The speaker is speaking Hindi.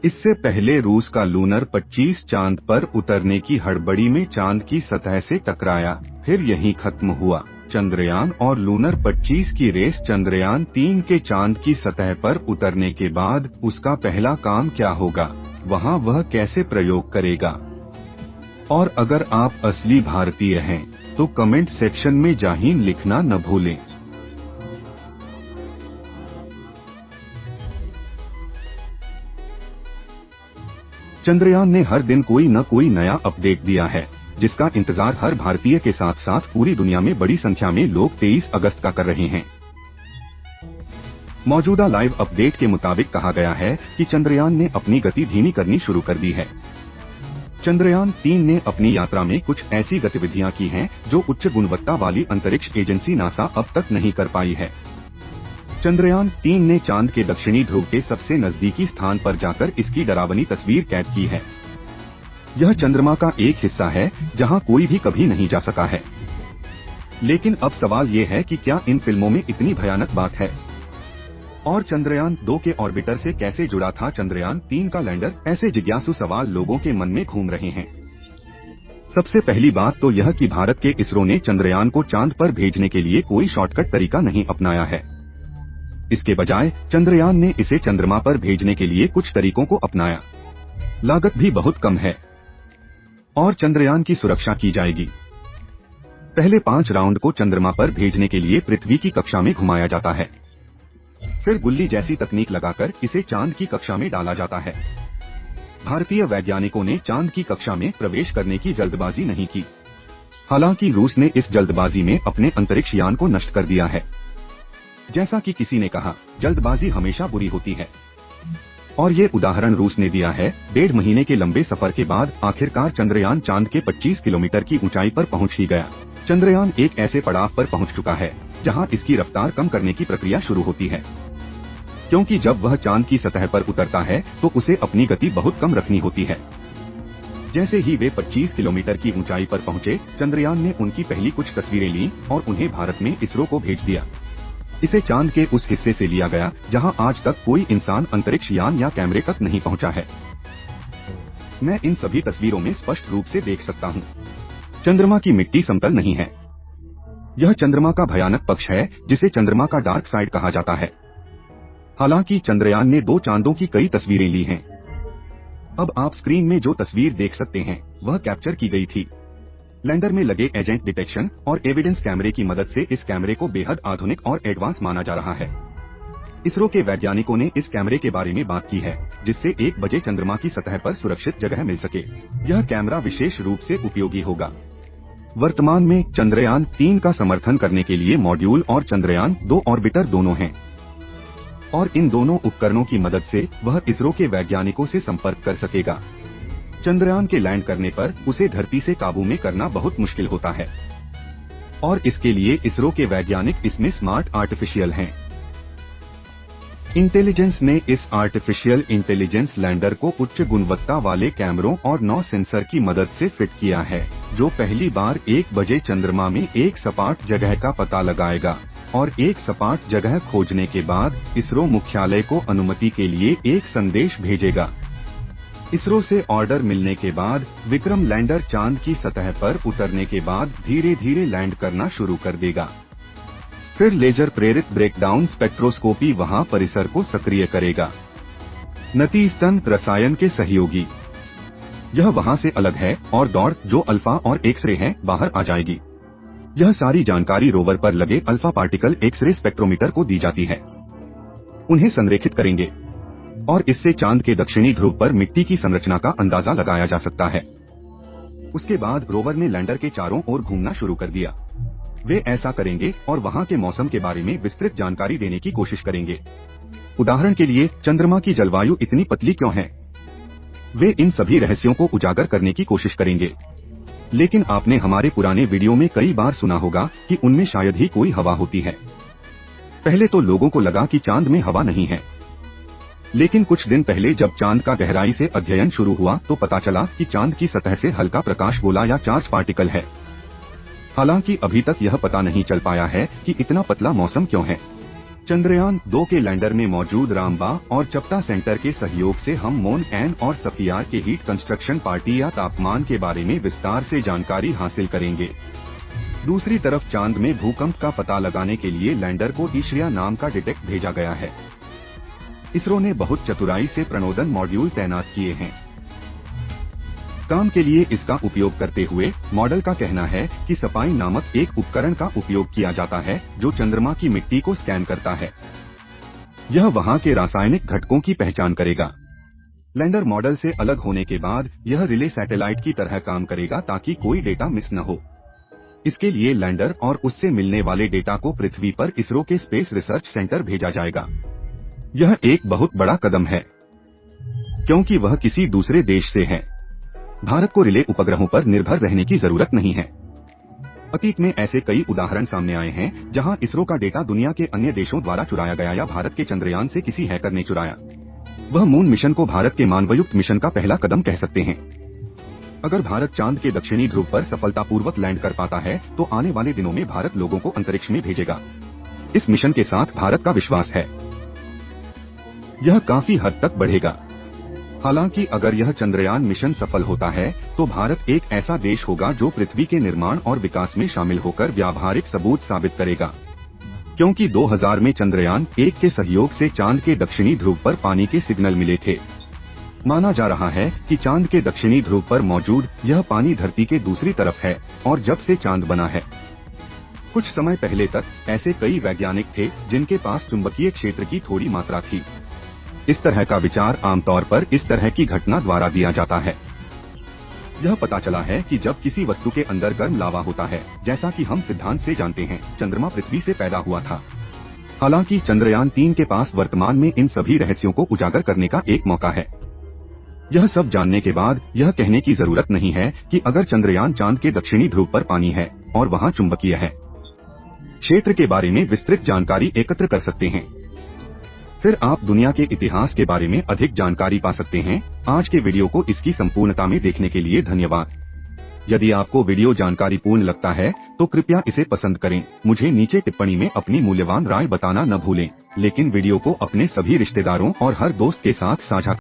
इससे पहले रूस का लूनर 25 चांद पर उतरने की हड़बड़ी में चांद की सतह से टकराया, फिर यहीं खत्म हुआ। चंद्रयान और लूनर 25 की रेस। चंद्रयान 3 के चांद की सतह पर उतरने के बाद उसका पहला काम क्या होगा, वहां वह कैसे प्रयोग करेगा? और अगर आप असली भारतीय हैं तो कमेंट सेक्शन में जय हिंद लिखना न भूलें। चंद्रयान ने हर दिन कोई न कोई नया अपडेट दिया है, जिसका इंतजार हर भारतीय के साथ साथ पूरी दुनिया में बड़ी संख्या में लोग 23 अगस्त का कर रहे हैं। मौजूदा लाइव अपडेट के मुताबिक कहा गया है कि चंद्रयान ने अपनी गति धीमी करनी शुरू कर दी है। चंद्रयान 3 ने अपनी यात्रा में कुछ ऐसी गतिविधियां की हैं जो उच्च गुणवत्ता वाली अंतरिक्ष एजेंसी नासा अब तक नहीं कर पाई है। चंद्रयान 3 ने चांद के दक्षिणी ध्रुव के सबसे नजदीकी स्थान पर जाकर इसकी डरावनी तस्वीर कैद की है। यह चंद्रमा का एक हिस्सा है जहां कोई भी कभी नहीं जा सका है। लेकिन अब सवाल ये है कि क्या इन फिल्मों में इतनी भयानक बात है? और चंद्रयान 2 के ऑर्बिटर से कैसे जुड़ा था चंद्रयान 3 का लैंडर? ऐसे जिज्ञासु सवाल लोगों के मन में घूम रहे हैं। सबसे पहली बात तो यह कि भारत के इसरो ने चंद्रयान को चांद पर भेजने के लिए कोई शॉर्टकट तरीका नहीं अपनाया है। इसके बजाय चंद्रयान ने इसे चंद्रमा पर भेजने के लिए कुछ तरीकों को अपनाया। लागत भी बहुत कम है और चंद्रयान की सुरक्षा की जाएगी। पहले 5 राउंड को चंद्रमा पर भेजने के लिए पृथ्वी की कक्षा में घुमाया जाता है, फिर गुल्ली जैसी तकनीक लगाकर इसे चांद की कक्षा में डाला जाता है। भारतीय वैज्ञानिकों ने चांद की कक्षा में प्रवेश करने की जल्दबाजी नहीं की। हालांकि रूस ने इस जल्दबाजी में अपने अंतरिक्ष यान को नष्ट कर दिया है। जैसा कि किसी ने कहा, जल्दबाजी हमेशा बुरी होती है। और ये उदाहरण रूस ने दिया है। 1.5 महीने के लंबे सफर के बाद आखिरकार चंद्रयान चांद के 25 किलोमीटर की ऊंचाई पर पहुंच ही गया। चंद्रयान एक ऐसे पड़ाव पर पहुंच चुका है जहां इसकी रफ्तार कम करने की प्रक्रिया शुरू होती है, क्योंकि जब वह चांद की सतह पर उतरता है तो उसे अपनी गति बहुत कम रखनी होती है। जैसे ही वे 25 किलोमीटर की ऊंचाई पर पहुंचे, चंद्रयान ने उनकी पहली कुछ तस्वीरें ली और उन्हें भारत में इसरो को भेज दिया। इसे चांद के उस हिस्से से लिया गया जहां आज तक कोई इंसान अंतरिक्ष यान या कैमरे तक नहीं पहुंचा है। मैं इन सभी तस्वीरों में स्पष्ट रूप से देख सकता हूं, चंद्रमा की मिट्टी समतल नहीं है। यह चंद्रमा का भयानक पक्ष है जिसे चंद्रमा का डार्क साइड कहा जाता है। हालांकि चंद्रयान ने 2 चांदों की कई तस्वीरें ली हैं। अब आप स्क्रीन में जो तस्वीर देख सकते हैं वह कैप्चर की गई थी। लैंडर में लगे एजेंट डिटेक्शन और एविडेंस कैमरे की मदद से इस कैमरे को बेहद आधुनिक और एडवांस माना जा रहा है। इसरो के वैज्ञानिकों ने इस कैमरे के बारे में बात की है, जिससे 1 बजे चंद्रमा की सतह पर सुरक्षित जगह मिल सके। यह कैमरा विशेष रूप से उपयोगी होगा। वर्तमान में चंद्रयान 3 का समर्थन करने के लिए मॉड्यूल और चंद्रयान 2 ऑर्बिटर दोनों हैं, और इन दोनों उपकरणों की मदद से वह इसरो के वैज्ञानिकों से संपर्क कर सकेगा। चंद्रयान के लैंड करने पर उसे धरती से काबू में करना बहुत मुश्किल होता है, और इसके लिए इसरो के वैज्ञानिक इसमें स्मार्ट आर्टिफिशियल हैं। इंटेलिजेंस ने इस आर्टिफिशियल इंटेलिजेंस लैंडर को उच्च गुणवत्ता वाले कैमरों और 9 सेंसर की मदद से फिट किया है, जो पहली बार 1 बजे चंद्रमा में एक सपाट जगह का पता लगाएगा और एक सपाट जगह खोजने के बाद इसरो मुख्यालय को अनुमति के लिए एक संदेश भेजेगा। इसरो से ऑर्डर मिलने के बाद विक्रम लैंडर चांद की सतह पर उतरने के बाद धीरे धीरे लैंड करना शुरू कर देगा। फिर लेजर प्रेरित ब्रेकडाउन स्पेक्ट्रोस्कोपी वहां परिसर को सक्रिय करेगा। नतीजतन रसायन के सहयोगी, यह वहां से अलग है और दौड़ जो अल्फा और एक्सरे है बाहर आ जाएगी। यह सारी जानकारी रोवर पर लगे अल्फा पार्टिकल एक्सरे स्पेक्ट्रोमीटर को दी जाती है। उन्हें संरेखित करेंगे और इससे चांद के दक्षिणी ध्रुव पर मिट्टी की संरचना का अंदाजा लगाया जा सकता है। उसके बाद रोवर ने लैंडर के चारों ओर घूमना शुरू कर दिया। वे ऐसा करेंगे और वहां के मौसम के बारे में विस्तृत जानकारी देने की कोशिश करेंगे। उदाहरण के लिए, चंद्रमा की जलवायु इतनी पतली क्यों है? वे इन सभी रहस्यों को उजागर करने की कोशिश करेंगे। लेकिन आपने हमारे पुराने वीडियो में कई बार सुना होगा कि उनमें शायद ही कोई हवा होती है। पहले तो लोगों को लगा कि चांद में हवा नहीं है, लेकिन कुछ दिन पहले जब चांद का गहराई से अध्ययन शुरू हुआ तो पता चला कि चांद की सतह से हल्का प्रकाश गोला या चार्ज पार्टिकल है। हालांकि अभी तक यह पता नहीं चल पाया है कि इतना पतला मौसम क्यों है। चंद्रयान 2 के लैंडर में मौजूद रामबा और चपटा सेंटर के सहयोग से हम मून एन और सफियार के हीट कंस्ट्रक्शन पार्टी या तापमान के बारे में विस्तार से जानकारी हासिल करेंगे। दूसरी तरफ चांद में भूकंप का पता लगाने के लिए लैंडर को ईश्रिया नाम का डिटेक्ट भेजा गया है। इसरो ने बहुत चतुराई से प्रणोदन मॉड्यूल तैनात किए हैं। काम के लिए इसका उपयोग करते हुए मॉडल का कहना है कि सपाई नामक एक उपकरण का उपयोग किया जाता है जो चंद्रमा की मिट्टी को स्कैन करता है। यह वहां के रासायनिक घटकों की पहचान करेगा। लैंडर मॉडल से अलग होने के बाद यह रिले सैटेलाइट की तरह काम करेगा ताकि कोई डेटा मिस न हो। इसके लिए लैंडर और उससे मिलने वाले डेटा को पृथ्वी पर इसरो के स्पेस रिसर्च सेंटर भेजा जाएगा। यह एक बहुत बड़ा कदम है क्योंकि वह किसी दूसरे देश से है। भारत को रिले उपग्रहों पर निर्भर रहने की जरूरत नहीं है। अतीत में ऐसे कई उदाहरण सामने आए हैं जहां इसरो का डेटा दुनिया के अन्य देशों द्वारा चुराया गया या भारत के चंद्रयान से किसी हैकर ने चुराया। वह मून मिशन को भारत के मानवयुक्त मिशन का पहला कदम कह सकते हैं। अगर भारत चांद के दक्षिणी ध्रुव पर सफलतापूर्वक लैंड कर पाता है तो आने वाले दिनों में भारत लोगों को अंतरिक्ष में भेजेगा। इस मिशन के साथ भारत का विश्वास है यह काफी हद तक बढ़ेगा। हालांकि अगर यह चंद्रयान मिशन सफल होता है तो भारत एक ऐसा देश होगा जो पृथ्वी के निर्माण और विकास में शामिल होकर व्यावहारिक सबूत साबित करेगा। क्योंकि 2000 में चंद्रयान 1 के सहयोग से चांद के दक्षिणी ध्रुव पर पानी के सिग्नल मिले थे। माना जा रहा है कि चांद के दक्षिणी ध्रुव पर मौजूद यह पानी धरती के दूसरी तरफ है और जब से चांद बना है। कुछ समय पहले तक ऐसे कई वैज्ञानिक थे जिनके पास चुंबकीय क्षेत्र की थोड़ी मात्रा थी। इस तरह का विचार आमतौर पर इस तरह की घटना द्वारा दिया जाता है। यह पता चला है कि जब किसी वस्तु के अंदर गर्म लावा होता है, जैसा कि हम सिद्धांत से जानते हैं, चंद्रमा पृथ्वी से पैदा हुआ था। हालांकि चंद्रयान 3 के पास वर्तमान में इन सभी रहस्यों को उजागर करने का एक मौका है। यह सब जानने के बाद यह कहने की जरूरत नहीं है कि अगर चंद्रयान चांद के दक्षिणी ध्रुव पर पानी है और वहां चुंबकीय है, क्षेत्र के बारे में विस्तृत जानकारी एकत्र कर सकते हैं। फिर आप दुनिया के इतिहास के बारे में अधिक जानकारी पा सकते हैं। आज के वीडियो को इसकी संपूर्णता में देखने के लिए धन्यवाद। यदि आपको वीडियो जानकारीपूर्ण लगता है तो कृपया इसे पसंद करें। मुझे नीचे टिप्पणी में अपनी मूल्यवान राय बताना न भूलें। लेकिन वीडियो को अपने सभी रिश्तेदारों और हर दोस्त के साथ साझा